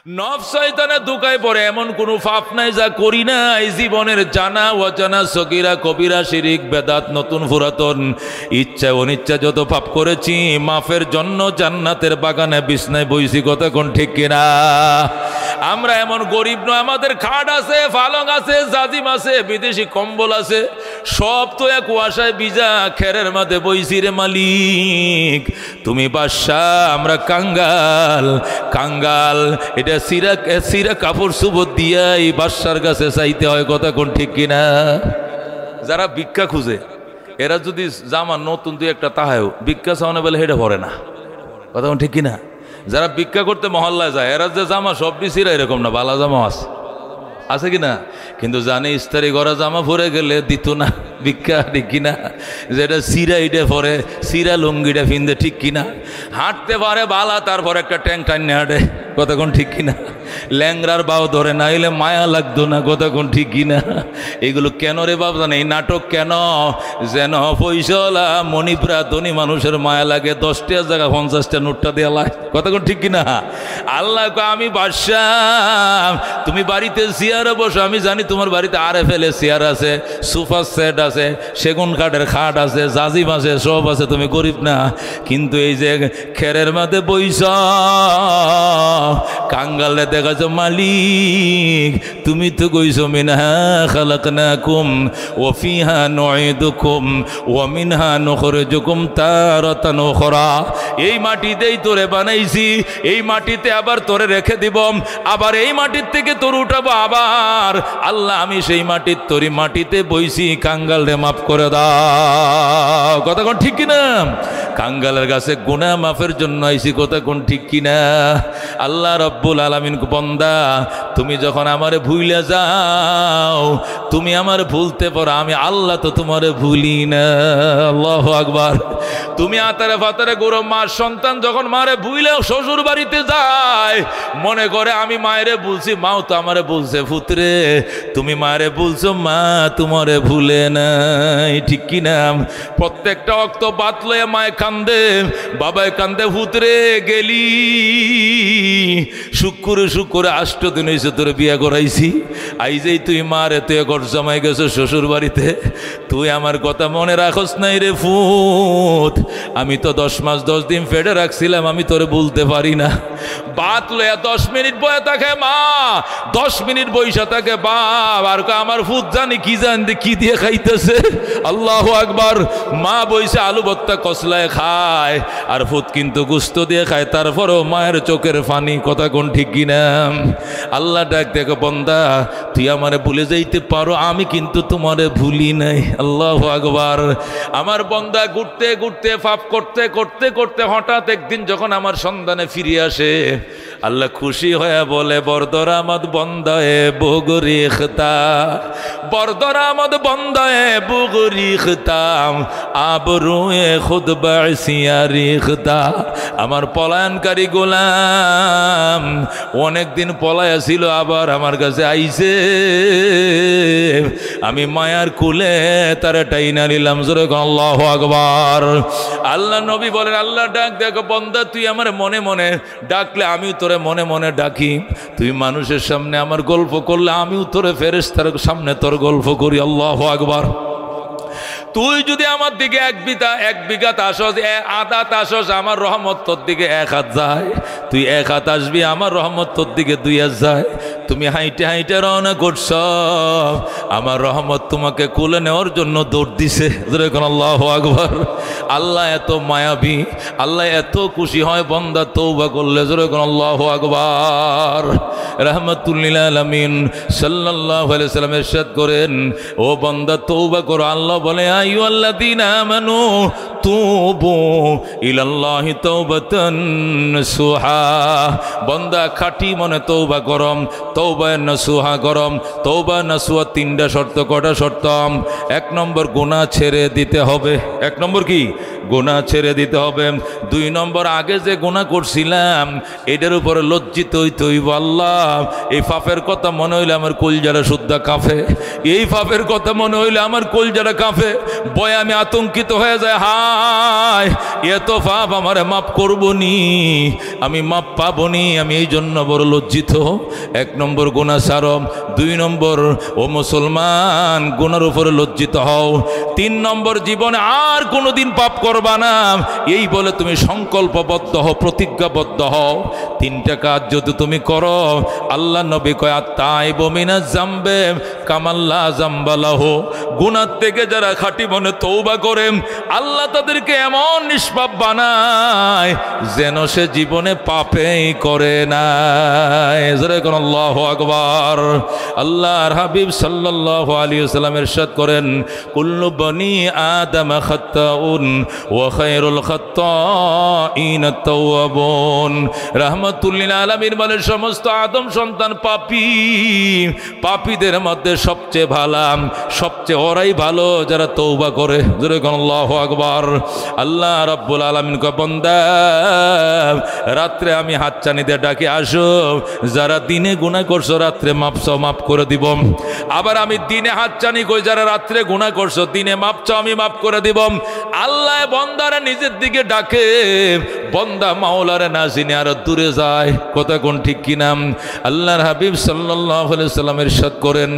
নফস শয়তানে ধোঁকায় পড়ে এমন কোনো পাপ নাই যা করি না। এই জীবনের জানা অজানা সগীরা কবিরা শিরিক বেদাত নতুন পুরাতন ইচ্ছা অনিচ্ছা যত পাপ করেছি মাফের জন্য জান্নাতের বাগানে বিছনায় বইছি, কথা কোন ঠিক কিনা? আমরা এমন গরিব নয়, আমাদের খাট আছে, পালং আছে, জাজিম আছে, বিদেশি কম্বল আছে, সব তো এক কুয়াশায় ভিজা খেরের মাঝে বইছি রে মালিক তুমি বাদশাহ। আমরা কাঙ্গাল কাঙ্গাল, এটা সিরা কাপড় সুবত দিয়া এই বাদশার কাছে চাইতে হয়, কথা কোন ঠিক কিনা? যারা ভিক্ষা খুঁজে এরা যদি জামা নতুন দুই একটা তাহায়ও ভিক্ষা চাওয়ানো বলে হেঁটে ভরে না, কথা কোন ঠিক কিনা? যারা ভিক্ষা করতে মহল্লায় যায় এরা যে জামা সব সিরা এরকম না, বালা জামা আছে কিনা, কিন্তু জানে ইস্তারি করা জামা পরে গেলে দিত না ভিক্ষা, ঠিক কিনা? যেটা সিরা ইটে পরে সিরা লুঙ্গিটা ফিনদে, ঠিক কিনা? হাঁটতে পারে বালা, তারপর একটা ট্যাং টাইনে হাঁটে, কথা কোন ঠিক কিনা? ল্যাংরার বাও ধরে না এলে মায়া লাগতো না, কথা কোন ঠিক কিনা? এগুলো কেন রে বাবা জানে? এই নাটক কেন? যেন পয়সাওয়ালা মণিপুরা ধনী মানুষের মায়া লাগে, 10টার জায়গা 50টা নোটটা দেওয়া লাগে, কথা কোন ঠিক কিনা? আল্লাহ আমি বাদশাহ, তুমি বাড়িতে চেয়ারে বসো, আমি জানি তোমার বাড়িতে RFL চেয়ার আছে, সোফা সেট আছে, সেগুন কাঠের খাট আছে, জাজিম আছে, সব আছে, তুমি গরিব না। কিন্তু এই যে খেরের মাঝে বইস কাঙ্গালে দেখাছো মালিক তুমি তো কইছো মিনহা খালাকনাকুম ওয়া ফিহা নুঈদুকুম ওয়া মিনহা নুখরিজুকুম তারাতান উখরা। এই মাটিতেই তোরে বানাইছি, এই মাটিতে আবার তোরে রেখে দিব, আবার এই মাটির থেকে তোর উঠাবো আবার। আল্লাহ আমি সেই মাটির তোরি মাটিতে বইছি, কাঙ্গাল রে মাফ করে দাও, কথা কোন ঠিক কিনা? কাঙ্গালের কাছে গুনাহ মাফের জন্য আইছি, কথা কোন ঠিক কিনা? আল্লাহ রব্বুল আলামিন বন্দা তুমি যখন আমারে ভুলে যাও, তুমি আমার ভুলতে পারো, আমি আল্লাহ তো তোমারে ভুলি না। আল্লাহু আকবার। তুমি আতারে ফাতারে গরম মার সন্তান যখন মারে ভুলেও শ্বশুর বাড়িতে যায়, মনে করে আমি মায়েরে বলছি, মাও তো আমারে বলছে পুত্রে তুমি মায়েরে বলছো, মা তোমারে ভুলে নাই, ঠিক কিনা? প্রত্যেকটা অক্ত বাত লয়ে মায়ে কান্দে, বাবায় কান্দে, পুত্রে গেলি শুক্রে শুক্রে 8 দিন হয়েছে তোরে বিয়া করাইছি, আইজেই তুই মারে তুই ঘর জমাই গেছো শ্বশুর বাড়িতে, তুই আমার কথা মনে রাখস নাই রে ফুত। আমি তো 10 মাস 10 দিন ফেডে রাখছিলাম, আমি তোরে বলতে পারি না। বাত লয়া 10 মিনিট বয়ে থাকে মা, 10 মিনিট বইসা থাকে বাপ, আর আমার ফুত জানি কি জানি কি দিয়ে খাইতেছে। আল্লাহু আকবার। মা বইসা আলু ভর্তা কসলায় খায়, আর ফুত কিন্তু গুস্ত দিয়ে খায়, তারপরও মায়ের চোখের ফানি, কথা কোন ঠিক কিনা? আল্লাহ ডাক দেখো বন্দা তুই আমারে ভুলে যাইতে পারো, আমি কিন্তু তোমারে ভুলি নাই। আল্লাহু আকবার। আমার বন্দা ঘুরতে ঘুরতে পাপ করতে করতে করতে হঠাৎ একদিন যখন আমার সন্ধানে ফিরে আসে, আল্লাহ খুশি হয়ে বলে বরদরামদ বন্দায়ে বুগরিখতা, বরদরামদ বন্দায়ে বুগরিখতাম আবরুয়ে খুদ বাসিয়ারিখতা। আমার পলায়নকারী গোলাম অনেকদিন পলায়া ছিল, আবার আমার কাছে আইছে, আমি মায়ার কুলে তারে টাইনা নিলাম। জোরে আল্লাহু আকবার। আল্লাহ নবী বলেন আল্লাহ ডাক দেখো বন্দা তুই আমার মনে মনে ডাকলে আমিও তোরে মনে মনে ডাকি, তুই মানুষের সামনে আমার গল্প করলে আমিও তোরে ফেরেশতার সামনে তোর গল্প করি। আল্লাহু আকবার। তুই যদি আমার দিকে 1 বিঘা আসস, আধা আসস, আমার রহমত তোর দিকে 1 হাত যায়, তুই 1 হাত আসবি, আমার রহমত তোর দিকে 2 হাত যায়। তুমি হাইটে হাইটে রওনা করছ, আমার রহমত তোমাকে কোলে নেওয়ার জন্য দৌড় দিছে। আল্লাহু আকবার। আল্লাহ এত মায়াবী, আল্লাহ এত খুশি হয় বান্দা তওবা করলে। আল্লাহু আকবার। রাহমাতুল লিল আলামিন সাল্লাল্লাহু আলাইহি ওয়াসাল্লাম ইরশাদ করেন, ও বান্দা তওবা করো। আল্লাহ বলে আইয়ুহাল্লাযীনা আমানু তুবু ইলাল্লাহি তাওবাতান নাসুহা। বান্দা খাঁটি মনে তওবা করম, তওবা নাসুহা করম। তওবা নাসুহা 3টা শর্ত। কটা শর্ত? 1 নম্বর গুনাহ ছেড়ে দিতে হবে। 1 নম্বর কি? গুনাহ ছেড়ে দিতে হবে। 2 নম্বর আগে যে গুনাহ করছিলাম এটার উপরে লজ্জিত হইতে হইব। আল্লাহ পাপ, এই পাপের কথা মনে হইলে আমার কলজারা শুদ্ধা কাঁপে, এই পাপের কথা মনে হইলে আমার কলজারা কাঁপে, ভয়ে আমি আতঙ্কিত হয়ে যায়। হায়, এত পাপ আমারে মাফ করবো নি, আমি মাপ পাবো নি, আমি এই জন্য বড় লজ্জিত। 1 নম্বর গুনাহ ছাড়ো, 2 নম্বর ও মুসলমান গুনার উপরে লজ্জিত হও, 3 নম্বর জীবনে আর কোনোদিন পাপ করবা না, এই বলে তুমি সংকল্পবদ্ধ হও, প্রতিজ্ঞাবদ্ধ হও। 3টা কাজ যদি তুমি করো, আল্লাহ নবী কয় আত্তাইবু মিনাজ জামবে কামাল্লা জামবালাহু, গুনাহ থেকে যারা খাঁটি মনে তওবা করে আল্লাহ তাদেরকে এমন নিষ্পাপ বানায় যেন সে জীবনে পাপেই করে না। যেরকম আল্লাহু আকবার। আল্লাহর হাবিব সাল্লাল্লাহু আলাইহি ওয়াসাল্লাম ইরশাদ করেন, কুল্লু বনি আদম খাত্তাউন ওয়া খায়রুল খাত্তাইন আত-তাওয়াবুন। রাহমাতুল লিল আলামিন বলেন, সমস্ত আদম সন্তান পাপী, পাপীদের মধ্যে সবচেয়ে ভালো, সবচেয়ে ওরাই ভালো যারা তওবা করে। যেরকম আল্লাহু আকবার। আল্লাহ রাব্বুল আলামিন কয়, বান্দা রাত্রে আমি হাতছানি দিয়ে ডাকি, আসো, যারা দিনে গুনাহ করছো রাত্রে মাপ চাও, মাফ করে দিব। আবার আমি দিনে হাতছানি কই, যারা রাত্রে গুনাহ করছো দিনে মাপ চাও, আমি মাফ করে দিব। আল্লাহ বান্দারা নিজের দিকে ডাকে, বান্দা মাওলারে না চিনে আর দূরে যায়। কথা কোন ঠিক কিনা? আল্লাহর হাবিব সাল্লাল্লাহু আলাইহি ওয়াসাল্লাম ইরশাদ করেন,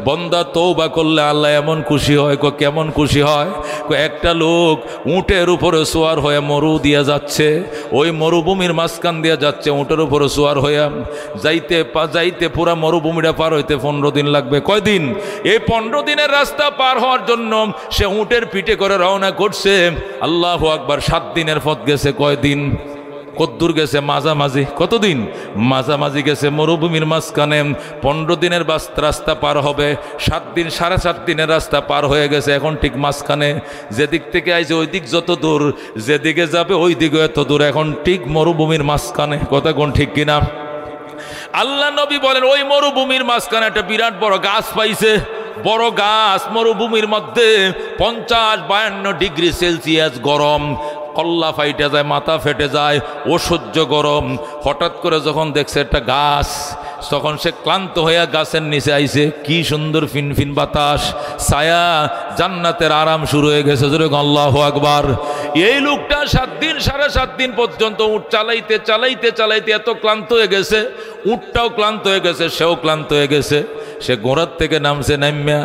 বান্দা তওবা করলে আল্লাহ এমন খুশি হয়। কেমন খুশি হয়? একটা লোক উটের উপরে সোয়ার হয়ে মরু দিয়া যাচ্ছে, ওই মরুভূমির মাঝখান দিয়া যাচ্ছে, উটের উপরে সোয়ার হইয়া যাইতে যাইতে পুরা মরুভূমিটা পার হইতে 15 দিন লাগবে। কয়দিন? এই 15 দিনের রাস্তা পার হওয়ার জন্য সে উটের পিঠে করে রওনা করছে। আল্লাহু আকবার। 7 দিনের পথ গেছে। কয়দিন? কদ্দূর গেছে? মাঝামাঝি। কতদিন? মাঝামাঝি গেছে মরুভূমির মাঝখানে। 15 দিনের রাস্তা পার হবে, 7 দিন 7.5 দিনের রাস্তা পার হয়ে গেছে। এখন ঠিক মাঝখানে, যেদিক থেকে আইছে ওই দিক যত দূর, যেদিকে যাবে ওই দিকে এত দূর। এখন ঠিক মরুভূমির মাঝখানে। কথা কোন ঠিক কিনা? আল্লাহ নবী বলেন, ওই মরুভূমির মাঝখানে একটা বিরাট বড় গাছ পাইছে। বড় গাছ, মরুভূমির মধ্যে 50-52 ডিগ্রি সেলসিয়াস গরম, কল্লা ফাইটে যায়, মাথা ফেটে যায়, অসহ্য গরম। হঠাৎ করে যখন দেখছে একটা গাছ, তখন সে ক্লান্ত হইয়া গাছের নিচে আইছে। কি সুন্দর ফিনফিন বাতাস, ছায়া, জান্নাতের আরাম শুরু হয়ে গেছে। যেরকম আল্লাহু আকবার। এই লোকটা 7 দিন 7.5 দিন পর্যন্ত উট চালাইতে চালাইতে চালাইতে এত ক্লান্ত হয়ে গেছে, উটটাও ক্লান্ত হয়ে গেছে, সেও ক্লান্ত হয়ে গেছে। সে গোড়ার থেকে নামছে, নামিয়া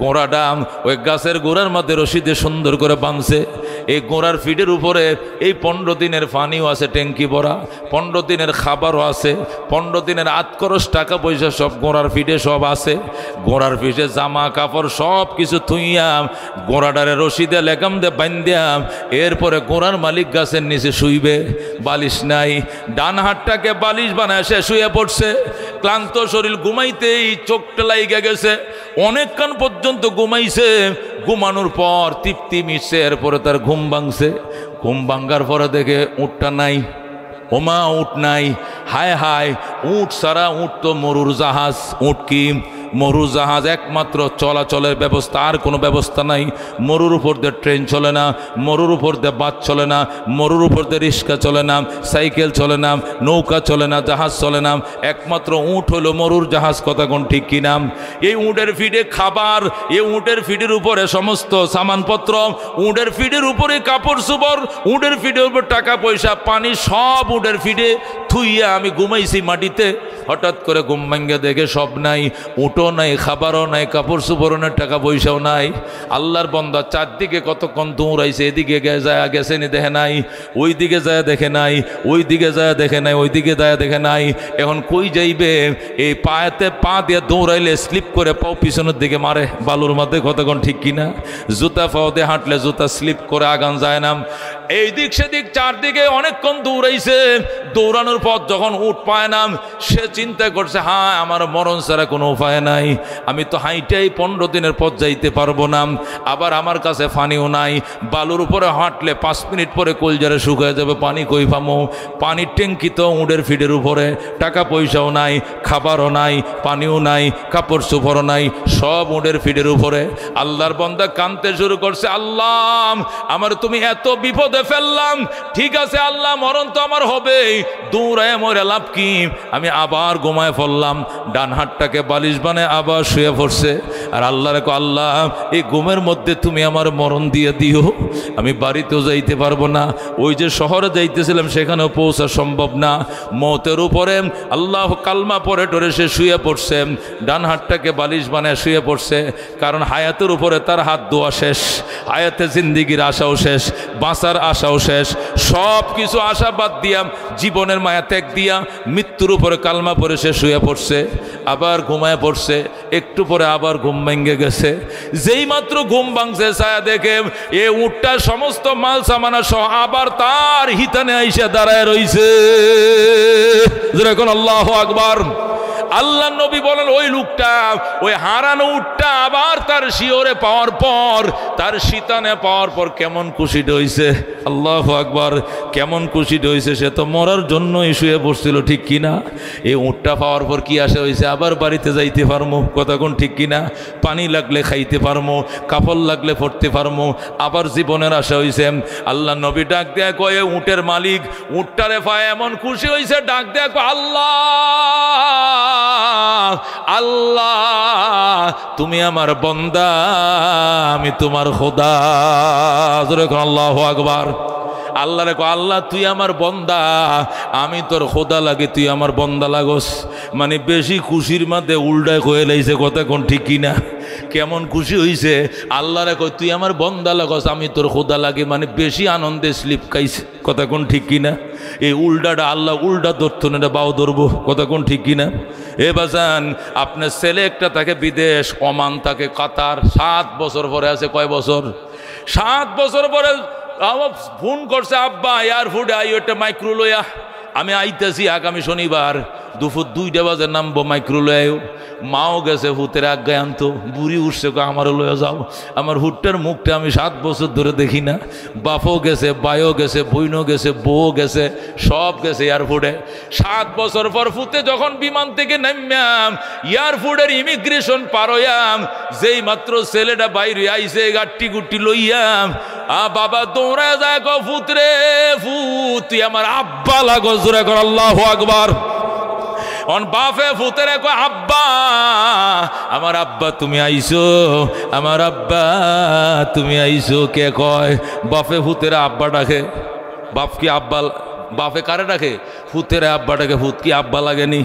গোড়াটা ওই গাছের গোড়ার মধ্যে রশি দিয়ে সুন্দর করে বাঁধছে। এই গোড়ার ফিডের উপরে এই 15 দিনের পানিও আছে, ট্যাঙ্কি ভরা, 15 দিনের খাবারও আছে, 15 দিনের 8 খরচ টাকা পয়সা সব গোড়ার ফিডে সব আছে। গোড়ার ফিডে জামা কাপড় সব কিছু থুইয়াম, গোড়াটারে রশি দিয়ে লেগাম দিয়ে বান্ধিয়াম। এরপরে গোড়ার মালিক গাছের নিচে শুইবে, বালিশ নাই, ডান হাতটাকে বালিশ বানায় সে শুয়ে পড়ছে। ক্লান্ত শরীর, ঘুমাইতেই চোখটা লাইগা গেছে। অনেকক্ষণ পর্যন্ত ঘুমাইছে। ঘুমানোর পর তৃপ্তি মিশছে, এরপরে তার ঘুম ভাঙছে। ঘুম ভাঙ্গার পরে দেখে উটটা নাই। ওমা, উট নাই। হায় হায়, উট সারা, উট তো মরুর জাহাজ। উট কি? মরুর জাহাজ, একমাত্র চলাচলের ব্যবস্থা, আর কোনো ব্যবস্থা নাই। মরুর উপর দিয়ে ট্রেন চলে না, মরুর উপর দিয়ে বাস চলে না, মরুর উপর দিয়ে রিক্সা চলে না, সাইকেল চলে না, নৌকা চলে না, জাহাজ চলে না। একমাত্র উট হলো মরুর জাহাজ। কথা কোন ঠিক কিনা? এই উটের ফিডে খাবার, এই উটের ফিডের উপরে সমস্ত সামানপত্র, উটের ফিডের উপরে কাপড় চোপড়, উটের ফিডের উপর টাকা পয়সা, পানি, সব উটের ফিডে থুইয়া আমি ঘুমাইছি মাটিতে। হঠাৎ করে ঘুম ভাঙ্গে দেখে সব নাই, উটও নাই, খাবারও নাই, কাপড় চোপড়ও নাই, টাকা পয়সাও নাই। আল্লাহর বান্দা চারদিকে কতক্ষণ দৌড়াইছে, এদিকে যায় গেছে নি দেখে নাই, ওই দিকে যায় দেখে নাই, ওই দিকে যায় দেখে নাই, ওই দিকে যায় দেখে নাই। এখন কই যাইবে? এই পায়েতে পা দিয়ে দৌড়াইলে স্লিপ করে পাও পিছনের দিকে মারে বালুর মধ্যে। কতক্ষণ ঠিক কিনা? জুতা পাও দিয়ে হাঁটলে জুতা স্লিপ করে আগান যায় না। এই দিক সেদিক চারদিকে অনেকক্ষণ দৌড়াইছে। দৌড়ানোর পর যখন উঠ পায় না, সে চিন্তা করছে, হ্যাঁ, আমার মরণ ছাড়া কোনো উপায় নাই। আমি তো হাইটাই 15 দিনের পথ যাইতে পারবো না। আবার আমার কাছে পানিও নাই। বালুর উপরে হাঁটলে 5 মিনিট পরে কলজারে শুকিয়ে যাবে, পানি কই পামো? পানির ট্যাঙ্কি তো উটের ফিডের উপরে, টাকা পয়সাও নাই, খাবারও নাই, পানিও নাই, কাপড় চোপড়ও নাই, সব উটের ফিডের উপরে। আল্লাহর বান্দা কাঁদতে শুরু করছে, আল্লাহ আমার তুমি এত বিপদে ফেললাম, ঠিক আছে আল্লাহ মরণ তো আমার হবেই, দৌড়ায় মরে লাভ কি। আমি আবার ঘুমায় পড়লাম, ডান হাতটাকে বালিশ বানায় আবার শুয়ে পড়ছে। আর আল্লাহ রেখো, আল্লাহ এই ঘুমের মধ্যে তুমি আমার মরণ দিয়ে দিও, আমি বাড়িতেও যাইতে পারবো না, ওই যে শহরে যাইতেছিলাম সেখানেও পৌঁছা সম্ভব না। মৌতের উপরে আল্লাহ কালমা পড়ে টরে সে শুয়ে পড়ছে, ডান হাতটাকে বালিশ বানায় শুয়ে পড়ছে। কারণ হায়াতের উপরে তার হাত দোয়া শেষ, হায়াতে জিন্দিগির আশাও শেষ, বাঁচার আশাও শেষ, সব কিছু আশা বাদ দিয়া, জীবনের মায়া ত্যাগ দিয়া মৃত্যুর উপরে কালমা পড়ে সে শুয়ে পড়ছে। আবার ঘুমায় পড়ছে, একটু পরে আবার ঘুম ভেঙে গেছে। যেই মাত্র ঘুম ভাঙছে, ছায়া দেখে এ উটটা সমস্ত মাল সামানা সহ আবার তার হিতানে আইসা দাঁড়ায় রইছে। যেরকম আল্লাহু আকবার। আল্লাহ নবী বলেন, ওই লোকটা ওই হারানো উটটা আবার তার শিওরে পাওয়ার পর, তার শীতানে পাওয়ার পর কেমন খুশি হইছে। আল্লাহু আকবার, কেমন খুশি হইছে। সে তো মরার জন্যই শুয়ে পড়ছিল, ঠিক কিনা? এই উটটা পাওয়ার পর কি আসে হয়েছে, আবার বাড়িতে যাইতে পারমো, কথা কোন ঠিক কিনা? পানি লাগলে খাইতে পারমো, কাপড় লাগলে পড়তে পারমো, আবার জীবনের আশা হয়েছে। আল্লাহ নবী ডাক দেয়া কয়ে, উটের মালিক উটটারে পায় এমন খুশি হয়েছে, ডাক দেয়া কয়, আল্লাহ আল্লাহ তুমি আমার বন্দা, আমি তোমার খোদা। আল্লাহু আকবার। আল্লাহ রেখো, আল্লাহ তুই আমার বন্দা, আমি তোর খোদা লাগে, তুই আমার বন্দা লাগস। মানে বেশি খুশির মধ্যে উল্টায় কয়ে লাইছে, কথা কোন ঠিক কিনা? কেমন খুশি হইছে। আল্লাহ রেখো, তুই আমার বন্দা লাগস, আমি তোর খোদা লাগে, মানে বেশি আনন্দে স্লিপ খাইছে, কথা কোন ঠিক কিনা? এই উল্টাটা আল্লাহ উল্টা ধরতো না, বাও ধরবো, কথা কোন ঠিক কিনা? এ বাজান, আপনার ছেলে একটা থাকে বিদেশ, ওমান থাকে কাতার, 7 বছর পরে আছে, কয় বছর? 7 বছর পরে ফোন করছে, আব্বা এয়ারপোর্টে আই, ওটা মাইক্রো লইয়া আমি আইতেছি আগামী শনিবার দুপুর 2টা বাজে নামবো, মাইক্রো লয়াও। মাও গেছে ভূতের আজ্ঞায় আনতো, বুড়ি উঠছে, আমারও লয়ে যাও। আমার হুটটার মুখটা আমি 7 বছর ধরে দেখি না। বাপও গেছে, বাইও গেছে, বইনও গেছে, বউ গেছে, সব গেছে এয়ারপোর্টে। 7 বছর পর ফুতে যখন বিমান থেকে নামিয়াম, এয়ারপোর্টের ইমিগ্রেশন পার হইয়াম, যেই মাত্র ছেলেটা বাইরে আইসে গাট্টি গুট্টি লইয়াম, বাবা দৌড়া যায়, ফুত রে ফুত, তুই আমার আব্বা লাগো। জোরে কর আল্লাহু আকবার। অন বাপে ফুতের কয়, আব্বা আমার আব্বা তুমি আইসো, আমার আব্বা তুমি আইসো। কে কয়? বাপে ফুতের আব্বা ডাকে। বাপ কি আব্বা? বাপে কারে ডাকে? ফুতের আব্বা ডাকে। ফুত কি আব্বা লাগেনি?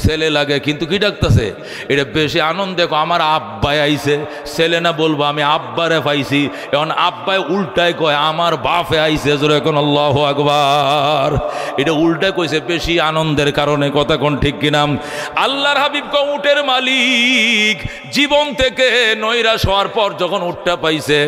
ছেলে লাগে, কিন্তু কি ডাকতেছে? এটা বেশি আনন্দ। দেখো আমার আব্বাই আইছে, ছেলে না বলবো আমি আব্বারে পাইছি। এখন আব্বাই উল্টায় কয় আমার বাপে আইছে। জোরে এখন আল্লাহু আকবার। এটা উল্টায় কইছে বেশি আনন্দের কারণে, কথা কোন ঠিক কিনা? আল্লাহর হাবিব কয়, উটের মালিক জীবন থেকে নৈরাশ হওয়ার পর যখন উটটা পাইছে,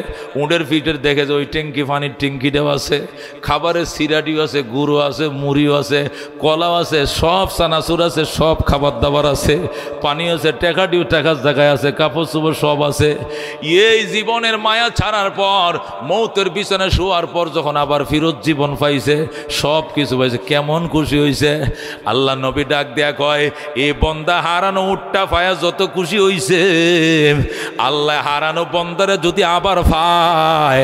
উটের পিঠের দেখে যে ওই ট্যাঙ্কি, পানির ট্যাঙ্কিটাও আছে, খাবারের সিরাটিও আছে, গুঁড়ো আছে, মুড়িও আছে, কলাও আছে, সব চানাচুর আছে, সব খাবার দাবার আছে, পানি আছে, টাকাটিও টাকার জায়গায় আছে, কাপড় চোপড় সব আছে। এই জীবনের মায়া ছাড়ার পর, মৌতের বিছানায় শোয়ার পর যখন আবার ফিরত জীবন পাইছে, সব কিছু পাইছে, কেমন খুশি হইছে। আল্লাহ নবী ডাক দেয়া কয়, এই বন্দা হারানো উটটা পায়া যত খুশি হইছে, আল্লাহ হারানো বন্দারে যদি আবার পায়,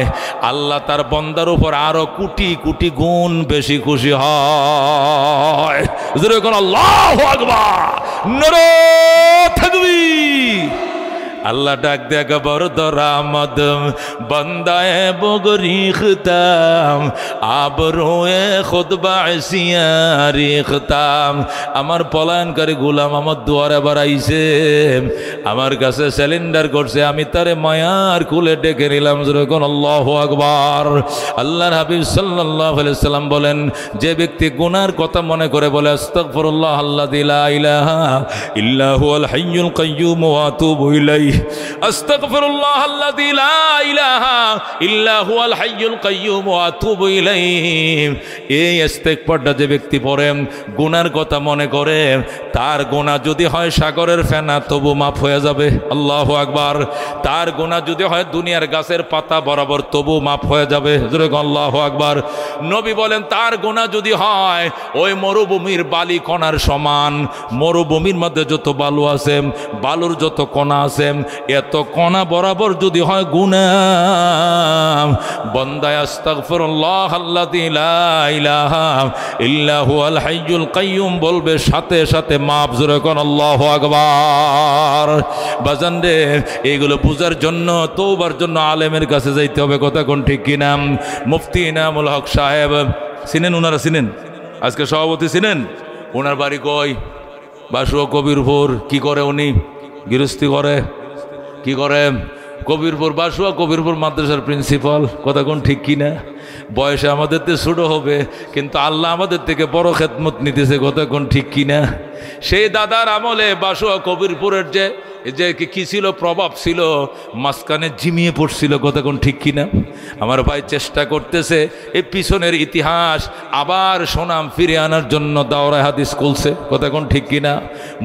আল্লাহ তার বন্দার উপর আরো কোটি কোটি গুণ বেশি খুশি হয়। আল্লাহু আকবার, নারে তাকবীর। আল্লাহ ডাক দেখা বড় দরামদ বন্দায় বগরিখতাম আবরোয়ে খুতবা সিয়ারিখতাম। আমার পলায়নকারী গোলাম আমার দুয়ারে বাড়াইছে, আমার কাছে সিলিন্ডার করছে, আমি তারে মায়ার কুলে ডেকে নিলাম। যখন আল্লাহু আকবার। আল্লাহর হাবিব সাল্লাল্লাহু আলাইহি সাল্লাম বলেন, যে ব্যক্তি গুনার কথা মনে করে বলে আস্তাগফিরুল্লাহ আল্লাযী লা ইলাহা ইল্লা হুয়াল হাইয়ুল কাইয়্যুম ওয়া আতুবু ইলাইহি, আস্তাগফিরুল্লাহাল্লাযী লা ইলাহা ইল্লা হুয়াল হাইয়ুল কাইয়্যুম ওয়া আতুবু ইলাইহি। এই ইস্তেগফারটা যে ব্যক্তি পড়ে, গুনার কথা মনে করে, তার গুনাহ যদি হয় সাগরের ফেনা তবু মাফ হয়ে যাবে। আল্লাহু আকবার। তার গুনাহ যদি হয় দুনিয়ার গাছের পাতা বরাবর তবু মাফ হয়ে যাবে। জোরে আল্লাহু আকবার। নবী বলেন তার গুনাহ যদি হয় ওই মরুভূমির বালি কণার সমান, মরুভূমির মধ্যে যত বালু আছে, বালুর যত কণা আছে, এত কণা বরাবর যদি হয় গুনাহ, বান্দা আস্তাগফিরুল্লাহাল্লাযী লা ইলাহা ইল্লা হুয়াল হাইয়ুল কাইয়্যুম বলবে, সাথে সাথে মাফ। জোরে কোন আল্লাহু আকবার। বাজান রে, এইগুলো বুঝার জন্য, তওবার জন্য আলেমের কাছে যাইতে হবে। কথা কোন ঠিক কিনা? মুফতি ইনামুল হক সাহেব চিনেন? ওনারা চিনেন? আজকে সভাপতি চিনেন? ওনার বাড়ি কই? বাসুয়া কবিরপুর। কি করে উনি? গৃহস্থী করে। কি করে? কবিরপুর, বাসুয়া কবিরপুর মাদ্রাসার প্রিন্সিপাল। কথা কোন ঠিক কিনা? বয়সে আমাদের থেকে ছোট হবে, কিন্তু আল্লাহ আমাদের থেকে বড় খেদমত নিতেছে। কথা কোন ঠিক কিনা? সেই দাদার আমলে বাসুয়া কবিরপুরের যে কি ছিল, প্রভাব ছিল, মাঝখানে ঝিমিয়ে পড়ছিল। কথা কোন ঠিক কিনা? আমার ভাই চেষ্টা করতেছে এই পিছনের ইতিহাস আবার সুনাম ফিরে আনার জন্য দাওরায়ে হাদিস খুলছে। কথা কোন ঠিক কিনা?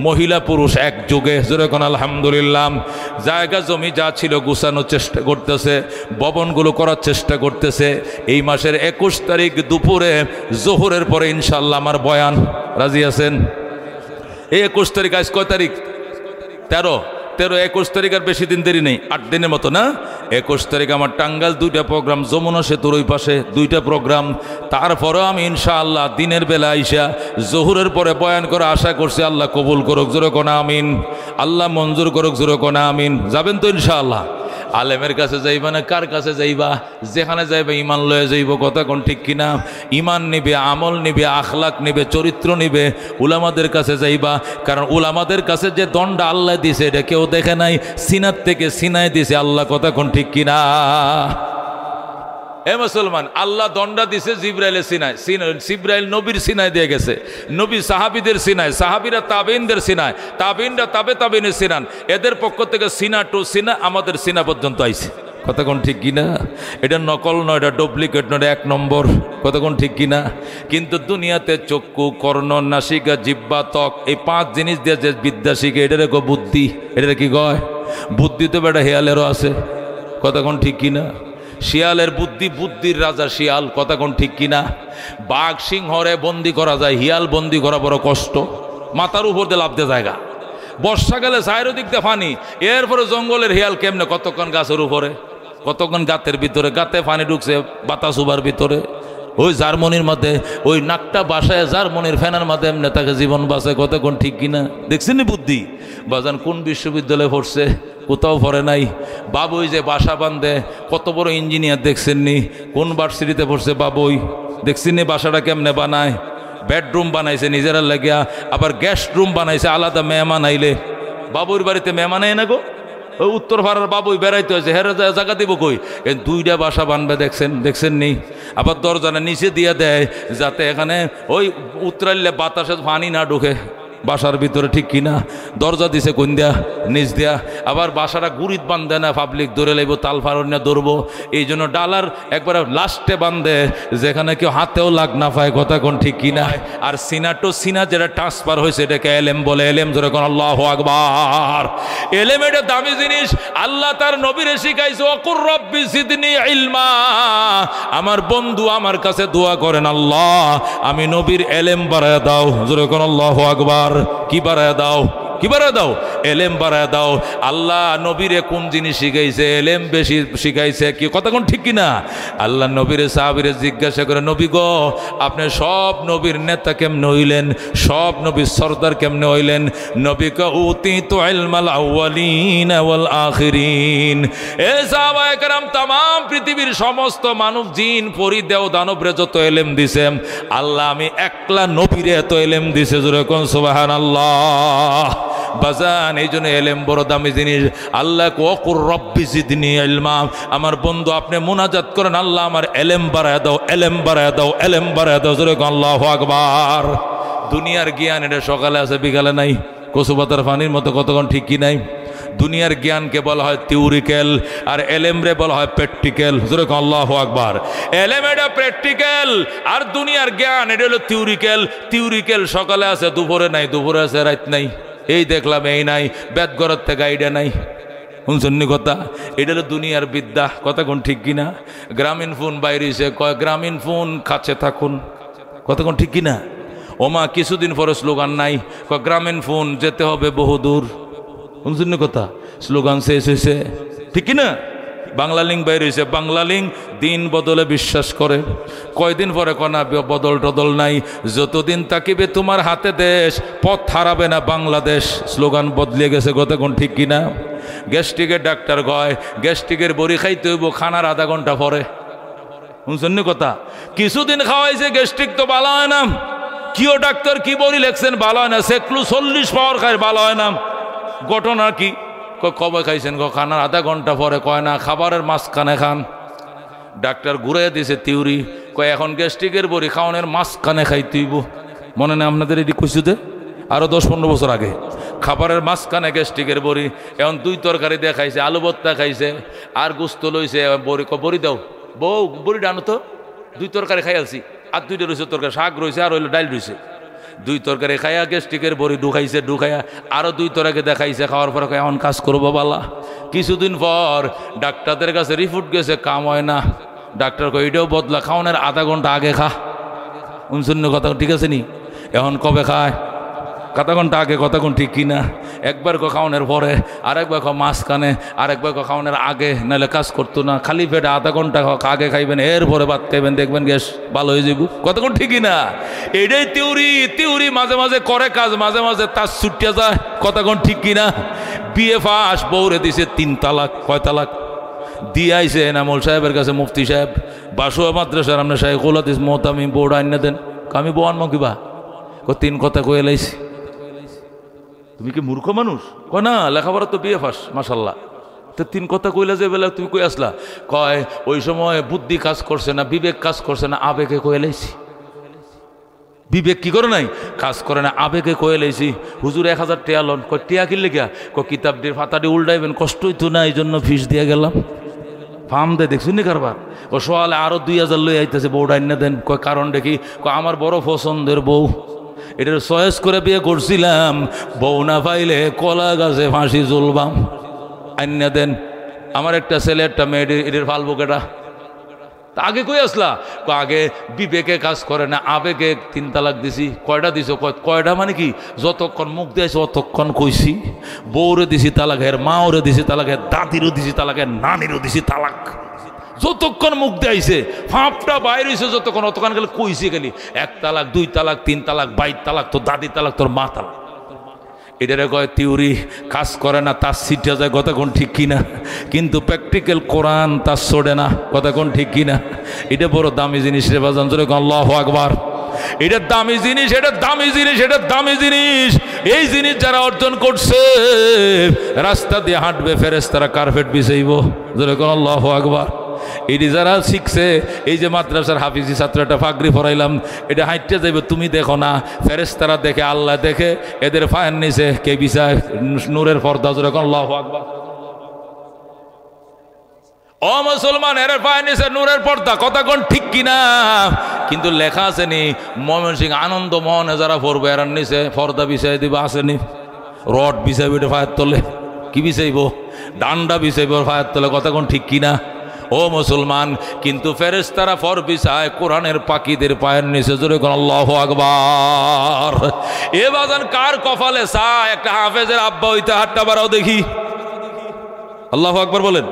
মহিলা পুরুষ একযোগে। জোরে কোন আলহামদুলিল্লাহ। জায়গা জমি যা ছিল গুছানোর চেষ্টা করতেছে, ভবনগুলো করার চেষ্টা করতেছে। এই মাসের 21 তারিখ দুপুরে জোহরের পরে ইনশাআল্লাহ আমার বয়ান। রাজি আছেন? এই 21 তারিখ, আজ কয় তারিখ? 13, 21 তারিখ, আর বেশি দিন দেরি নেই, 8 দিনের মতো না? 21 তারিখ আমার টাঙ্গাইল 2টা প্রোগ্রাম, যমুনা সেতুর ওই পাশে 2টা প্রোগ্রাম। তারপরেও আমি ইনশাআল্লাহ দিনের বেলা আইসা জোহরের পরে বয়ান করে আশা করছি আল্লাহ কবুল করুক। জোরে কোন আমিন। আল্লাহ মঞ্জুর করুক। জোরে কোন আমিন। যাবেন তো ইনশাআল্লাহ? আলেমের কাছে যাইবা না কার কাছে যাইবা? যেখানে যাইবা ইমান লয়ে যাইব। কথা কোন ঠিক কিনা? ইমান নিবে, আমল নিবে, আখলাক নিবে, চরিত্র নিবে। উলামাদের কাছে যাইবা, কারণ উলামাদের কাছে যে দণ্ড আল্লাহ দিছে এটা কেউ দেখে নাই, সিনার থেকে সিনায় দিছে আল্লাহ। কথা কোন ঠিক কিনা? এ মুসলমান, আল্লাহ দণ্ডা দিছে জিব্রাইলের সিনায়। জিব্রাইল নবীর সিনায় দিয়ে গেছে, নবী সাহাবীদের সিনায়, সাহাবীরা তাবেইনদের সিনায়, তাবেইনরা তাবেইনের সিনান। এদের পক্ষ থেকে সিনা টু সিনা আমাদের সিনা পর্যন্ত আইছে। কথা কোন ঠিক কিনা? এটা নকল নয়, এটা ডুপ্লিকেট নয়, এটা 1 নম্বর। কথা কোন ঠিক কিনা? কিন্তু দুনিয়াতে চক্ষু, কর্ণ, নাসিকা, জিহ্বা, ত্বক, এই 5 জিনিস দিয়ে যে বিদ্যা শিখে, এটার বুদ্ধি। এটা কি কয়? বুদ্ধি তো বেটা হেয়ালেরও আছে। কথা কোন ঠিক কিনা? শিয়ালের বুদ্ধি, বুদ্ধির রাজা শিয়াল। কথা কোন ঠিক কিনা? বাঘ সিংহরে বন্দি করা যায়, হিয়াল বন্দি করা বড় কষ্ট। মাথার উপর দিয়ে লাভ দিয়ে জায়গা, বর্ষাকালে চারিদিক দিয়ে পানি, এরপরে জঙ্গলের হিয়াল কেমনে? কতক্ষণ গাছের উপরে, কতক্ষণ গাতের ভিতরে, গাতে পানি ঢুকছে বাতাস উবার ভিতরে, ওই জার্মনির মধ্যে ওই নাকটা বাসায় জার্মনির ফ্যানের মধ্যে এমনি তাকে জীবন বাঁচায়। কতক্ষণ ঠিক কিনা? দেখছেন বুদ্ধি? বাজান কোন বিশ্ববিদ্যালয়ে পড়ছে? কোথাও পড়ে নাই। বাবুই যে বাসা বাঁধে, কত বড় ইঞ্জিনিয়ার দেখছেননি? কোন ভার্সিটিতে পড়ছে বাবুই? দেখছেননি বাসাটা কেমনে বানায়? বেডরুম বানাইছে নিজেরা লাগিয়া, আবার গেস্ট রুম বানাইছে আলাদা। মেহমান আইলে বাবুর বাড়িতে মেহমান আয় না গো, ওই উত্তর পাড়ার বাবুই বেড়াইতে হয়েছে, হেরে জায়গা দিব কই? 2টা বাসা বানবে। দেখছেননি? আবার দরজাটা নিচে দিয়ে দেয় যাতে এখানে ওই উতরাইলে বাতাসে পানি না ঢুকে বাসার ভিতরে। ঠিক কিনা? দরজা দিছে কোন দিয়া? নিচ দিয়া। আবার বাসাটা গুড়িত বান্ধে না, পাবলিক ধরে লাইব, তাল ফারণ্যা ধরবো, এই জন্য ডালার একবার লাস্টে বান্ধে, যেখানে কেউ হাতেও লাগ না পায়। কথা কোন ঠিক কিনা? আর সিনা টু সিনা যেটা ট্রান্সফার হয়েছে এটাকে এলেম বলে। এলেম জোরে কোন আল্লাহু আকবার। এলেম এটা দামি জিনিস। আল্লাহ তার নবীরে শিখাইছে, ওয়াকুর রব্বি জিদনি ইলমা। আমার বন্ধু আমার কাছে দোয়া করেন, আল্লাহ আমি নবীর এলেম বাড়ায় দাও। জোরে কোন আল্লাহু আকবার। কি বাড়ায় দাও? কি বাড়ায় দাও? এলেম বাড়ায় দাও। আল্লাহ নবীরে কোন জিনিস শিখাইছে? এলেম বেশি শিখাইছে। কি কথা কোন ঠিক কিনা? আল্লাহ নবীরে সাহাবীরে জিজ্ঞাসা করে, নবী গো আপনি সব নবীর নেতা কেমনে হইলেন? সব নবীর সর্দার কেমনে হইলেন? নবী কা উতিতু ইলমাল আউয়ালিন ওয়াল আখিরিন। এ সাহাবায়ে কেরাম, तमाम পৃথিবীর সমস্ত মানব জিন পরি দেও দানবরে যত এলেম দিছে, আল্লাহ আমি একলা নবীরে এত এলেম দিছে। জোরে কোন সুবহানাল্লাহ। বাজান এই জন্য এলেম বড় দামি জিনিস। আল্লাহ ওয়াকুর রব্বি জিদনি ইলমা। আমার বন্ধু আপনি মুনাজাত করেন, আল্লাহ আমার এলেম বাড়ায় দাও, এলেম বাড়ায় দাও, এলেম বাড়ায় দাও। জোরে কোন আল্লাহু আকবার। দুনিয়ার জ্ঞান এটা সকালে আছে বিকালে নাই, কচু পাতার পানির মতো। কতক্ষণ ঠিক কি নাই? দুনিয়ার জ্ঞানকে বলা হয় থিওরিক্যাল, আর এলেমরে বলা হয় প্র্যাকটিক্যাল। আল্লাহু আকবার। এলেম এটা প্র্যাকটিক্যাল, আর দুনিয়ার জ্ঞান এটা হলো থিওরিক্যাল। থিওরিক্যাল সকালে আছে, দুপুরে নাই, দুপুরে আছে, রাত নাই, এই দেখলাম এই নাই, বেদগরের থেকে আইডিয়া নাই। শুনছেন কথা? এটা হলো দুনিয়ার বিদ্যা। কথা কোন ঠিক কিনা? গ্রামীণ ফোন বাইরেছে, কয় গ্রামীণ ফোন কাছে থাকুন। কথা কোন ঠিক কিনা? ওমা কিছুদিন পরে স্লোগান নাই, কয় গ্রামীণ ফোন যেতে হবে বহুদূর। শুনছেন কথা? স্লোগান শেষ হয়েছে, ঠিক কিনা? বাংলা লিঙ্ক বাইর হয়েছে, বাংলা লিঙ্ক দিন বদলে বিশ্বাস করে। কয়দিন পরে কনা বদল টদল নাই, যতদিন তাকিবে তোমার হাতে দেশ, পথ হারাবে না বাংলাদেশ। স্লোগান বদলে গেছে। কথা কোন ঠিক কিনা? গ্যাস্ট্রিকের ডাক্তার কয় গ্যাস্ট্রিকের বড়ি খাইতে হইব খানার আধা ঘন্টা পরে। শুনছেন কথা? কিছুদিন খাওয়াইছে, গ্যাস্ট্রিক তো ভালো হয় না। কিও ডাক্তার কি বড়ি লেখছেন, ভালো হয় না। সেকলু 40 পাওয়ার খায়, ভালো হয় না। ঘটনা কি? কবে খাইছেন? খানার আধা ঘন্টা পরে। কয় না, খাবারের মাঝখানে খান। ডাক্তার ঘুরে দিছে থিওরি, কয় এখন গ্যাস্ট্রিকের বড়ি খাওয়ানোর মাঝখানে খাইতেইব। মনে নেই আপনাদের এটি কইসুতে? আরো 10-15 বছর আগে খাবারের মাঝখানে গ্যাস্ট্রিকের বড়ি। এখন 2 তরকারি দিয়ে খাইছে, আলু ভর্তা খাইছে, আর গুস্ত লইছে। বড়ি বড়ি দাও বউ, বড়ি ডানো তো। 2 তরকারি খাই আলছি, আর 2টা রয়েছে তরকারি, শাক রয়েছে, আর হইলো ডাইল রয়েছে। 2 তরকারি খাইয়া গ্যাস্ট্রিকের বড়ি ঢুকাইছে, ঢুকাইয়া আরো 2 তরকারি দেখাইছে। খাওয়ার পরে এমন কাজ করবো বালা। কিছুদিন পর ডাক্তারদের কাছে রিপোর্ট গেছে, কাম হয় না। ডাক্তার কয় এটাও বদলা, খাওয়ানোর আধা ঘন্টা আগে খা। শুনছেন কথা ঠিক আছে নি? এখন কবে খায়? আধা ঘন্টা আগে। কথা কোন ঠিক কিনা? একবার খাওয়ানোর পরে, আরেকবার মাঝখানে, আরেকবার খাওয়ানোর আগে, নাহলে কাজ করতো না। খালি পেটে আধা ঘন্টা আগে খাইবেন, এরপরে ভাত খাইবেন, দেখবেন গ্যাস ভালো হয়ে যাব। কথা কোন ঠিক কিনা? এটাই থিওরি। থিওরি মাঝে মাঝে করে কাজ, মাঝে মাঝে তার ছুটিয়া যায়। কথা কোন ঠিক কিনা? বিয়ে ফাঁস, বউরে দিছে 3 তালাক। কয় তালাক দিয়ে আইছে এনামুল সাহেবের কাছে, মুফতি সাহেব। বাসুয়া মাদ্রাসার আপনার সাহেব কোলাদিস মোহতামি বউড আইনা দেন। আমি বউ আনবো কিবা? 3 কথা কয়ে লাইছি। তুমি কি মূর্খ মানুষ? কয় না, লেখাপড়া তো বিয়ে ফাঁস, মাশাল্লাহ। তো 3 কথা কইলা যে বেলা তুমি কই আসলা? কয় ওই সময় বুদ্ধি কাজ করছে না, বিবেক কাজ করছে না, আবেগে কয়ে লাইছি। বিবেক কি করে নাই? কাজ করে না, আবেগে কয়ে লাইছি। হুজুর 1000 টিয়া লন। কয় টিয়া কিনলে গিয়া? কিতাব দিয়ে ফাতাটি উল্টাইবেন, কষ্টই তো না, এই জন্য ফিস দিয়ে গেলাম। ফার্ম দেয় দেখছুন নি কারবার? ও সোয়ালে আরো 2000 লই আইতেছে, বউ ডাইনা দেন। কয় কারণ দেখি? আমার বড় পছন্দের বউ, এটার চয়েস করে বিয়ে করছিলাম। বউ না পাইলে কলা গাছে ফাঁসি ঝুলবাম, আইনা দেন। আমার একটা ছেলে একটা মেয়ে, এটার ফালবো কেটা? তা আগে কই আসলা? আগে বিবেকে কাজ করে না, আবেগে 3 তালাক দিছি। কয়টা দিছ? কয়টা মানে কি? যতক্ষণ মুখ দিয়েছে অতক্ষণ কইছি। বউরে দিছি তালাক, এর মাওরে দিছি তালাক, এর দাদিরও দিছি তালাক, এর নানিরও দিছি তালাক। যতক্ষণ মুখ দিয়েছে, ফাঁপটা বাইরে হয়েছে যতক্ষণ, অতক্ষণ গেলে কইছি গেলি 1 তালাক, 2 তালাক, 3 তালাক, 22 তালাক, তোর দাদি তালাক, তোর মা তালাক। এটারে কয় থিওরি, কাজ করে না, তার সিটে যায়। কথা কোন ঠিক কিনা? কিন্তু প্র্যাকটিক্যাল কোরআন তার ছোড়ে না। কথা কোন ঠিক কিনা? এটা বড় দামি জিনিস রে বাজান। জোরে আল্লাহু আকবার। এটা দামি জিনিস, এটা দামি জিনিস, এটা দামি জিনিস। এই জিনিস যারা অর্জন করছে, রাস্তা দিয়ে হাঁটবে ফেরেশতারা কার্পেট বিছাইব। জোরে আল্লাহু আকবার। এটি যারা শিখছে, এই যে মাদ্রাসার হাফিজি ছাত্র একটা পাগড়ি পরাইলাম, এটা হাঁটতে যাইবে, তুমি দেখো না, ফেরেশতারা দেখে, আল্লাহ দেখে। এদের ফায়ের নিচে কে বিছায়? নূরের পর্দা। জোরে আল্লাহু আকবার। ও মুসলমান, এর পায়ের নিচে নূরের পর্দা। কথা কোন ঠিক কিনা? কিন্তু লেখা আসেনি ময়মনসিংহ আনন্দ মোহনে যারা পড়বে, এর নিচে পর্দা বিছাই দিবে, আসেনি? রড বিছাইব এটা ফায়ের তলে। কি বিছাইব? ডান্ডা বিছাইব ফায়ের তলে। কথা কোন ঠিক কিনা? ও মুসলমান, কিন্তু ফেরেশতারা ফর বিছায় কোরআনের পাখিদের পায়ের নিচে। জোরে কোন আল্লাহু আকবার। এ বাজান কার কপালে চায় একটা হাফেজের আব্বা হইতে? হাতটা বাড়াও দেখি। আল্লাহু আকবার বলেন।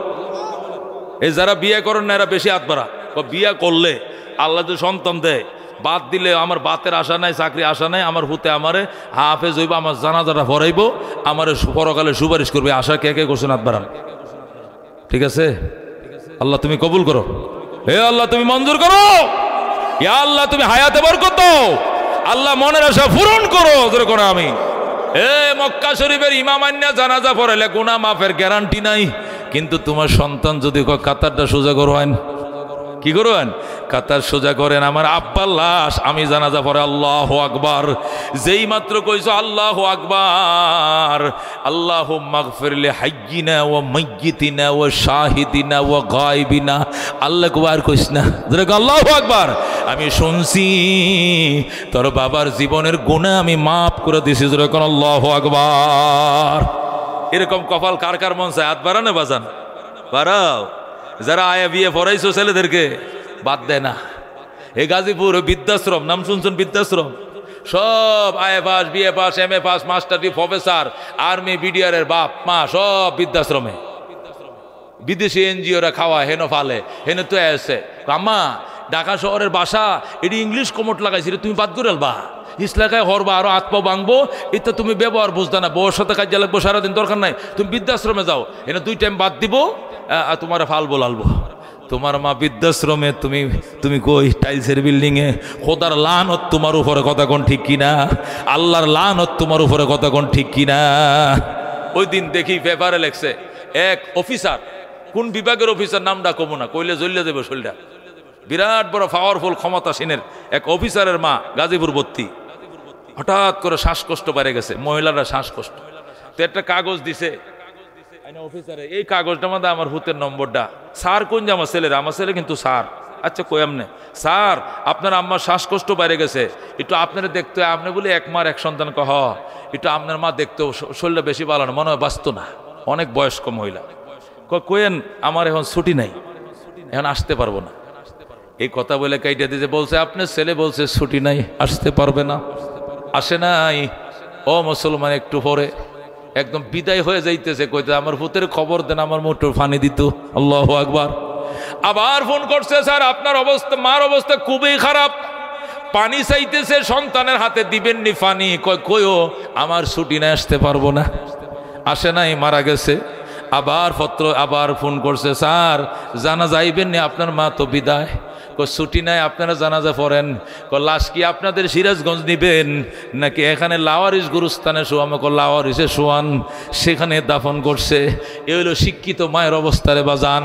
এই যারা বিয়ে করেন না, এরা বেশি হাত বাড়া। বিয়ে করলে আল্লাহ তো সন্তান দেয়, বাদ দিলে আমার বাতের আশা নাই, চাকরি আশা নাই, আমার হুতে আমারে হাফেজ হইব, আমার জানাজাটা ভরাইব, আমার পরকালে সুপারিশ করবে। আশা কে কে করছেন? হাত বাড়ান। ঠিক আছে? আল্লাহ তুমি কবুল করো। হে আল্লাহ তুমি মঞ্জুর করো। ইয়া আল্লাহ তুমি হায়াতে বরকত দাও। আল্লাহ মনের আশা পূরণ করো। জোরে করো আমি। মক্কা শরীফের ইমাম আন্না জানাজা পড়াইলে গুনাহ মাফের গ্যারান্টি নাই। কিন্তু তোমার সন্তান যদি কাতারটা সোজা করবেন, কি করবেন? কাতার সোজা করেন। আমার আব্বার লাশ আমি জানাজা পড়ে আল্লাহু আকবার, যেই মাত্র কইছো আল্লাহু আকবার, আল্লাহুম্মা গফিরলি হাইয়িনা ওয়া মাইয়িতিনা ওয়া শাহিদিনা ওয়া গায়বিনা। আল্লাহ আকবার কইস না, আল্লাহু আকবার। আমি শুনছি তোর বাবার জীবনের গুনাহ আমি মাফ করে দিছি, যেরকম আল্লাহু আকবার। এরকম কপাল কার কার মন চায়? হাত বাড়ানো বাজান, বাড়াও। যারা আয়া বিয়ে পড়াইছো ছেলেদেরকে বাদ দেয় না। এই গাজীপুর বৃদ্ধাশ্রম, নাম শুনছেন? বৃদ্ধাশ্রম সব IA pass, BA pass, M A pass, master, professor, army, BDR এর বাপ মা সব বৃদ্ধাশ্রমে। বিদেশি এনজিওরা খাওয়া হেন ফালে, হেন তো এসে আম্মা ঢাকা শহরের বাসা এটি ইংলিশ কমট লাগাইছি, তুমি বাদ করে আলবা, ইসলাকায় হরবা, আরো হাত পা ভাঙবো, এটা তুমি ব্যবহার বুঝতে না, বউর সাথে কাজে লাগবো সারাদিন, দরকার নাই, তুমি বৃদ্ধাশ্রমে যাও, এনে 2 টাইম বাদ দিব, তোমার ফালবো লালবো। তোমার মা বৃদ্ধাশ্রমে, তুমি কই টাইলসের বিল্ডিং এ। খোদার লানত তোমার উপরে, কথা কোন ঠিক কিনা? আল্লাহর লানত তোমার উপরে, কথা কোন ঠিক কিনা? ওই দিন দেখি পেপারে লেখছে এক অফিসার, কোন বিভাগের অফিসার নামটা কমো না, কইলে জ্বলিয়ে দেবে শরীরটা, বিরাট বড় পাওয়ারফুল ক্ষমতাসীনের এক অফিসারের মা গাজীপুর ভর্তি, হঠাৎ করে শ্বাসকষ্ট বেড়ে গেছে, মহিলারা শ্বাসকষ্ট, তো একটা কাগজ দিছে অফিসারে, এই কাগজটার মধ্যে আমার হুতের নম্বরটা। স্যার কোন যে আমার ছেলের, আমার ছেলে কিন্তু স্যার। আচ্ছা কই আমনে? স্যার আপনার আম্মার শ্বাসকষ্ট বেড়ে গেছে, একটু আপনারা দেখতে, আপনি বলে 1 মার 1 সন্তান কহ, একটু আপনার মা দেখতেও শরীরটা বেশি ভালো না, মনে হয় বাঁচত না, অনেক বয়স্ক মহিলা। কইেন আমার এখন ছুটি নাই, এখন আসতে পারবো না। এই কথা বলে কাইটা দিতে বলছে, আপনার ছেলে বলছে ছুটি নাই, আসতে পারবে না। আসে নাই, ও মুসলমান একটু পরে একদম বিদায় হয়ে যাইতেছে, কইতে আমার ভূতের খবর দেন, আমার মোটর ফানি দিত। আল্লাহু আকবার। আবার ফোন করছে, স্যার আপনার অবস্থা, মার অবস্থা খুবই খারাপ, পানি চাইতেছে, সন্তানের হাতে দিবেননি পানি, কইও আমার ছুটি না, আসতে পারবো না। আসে নাই, মারা গেছে। আবার ফোন করছে, স্যার জানা যাইবেন নি, আপনার মা তো বিদায়, ছুটি নাই, আপনারা জানাজা পড়েন। লাশ কি আপনাদের সিরাজগঞ্জ নিবেন নাকি এখানে লাওয়ারিস গুরুস্থানে শোয়াম? লাওয়ারিসে শোয়ান, সেখানে দাফন করছে। এ হইল শিক্ষিত মায়ের অবস্থারে বাজান।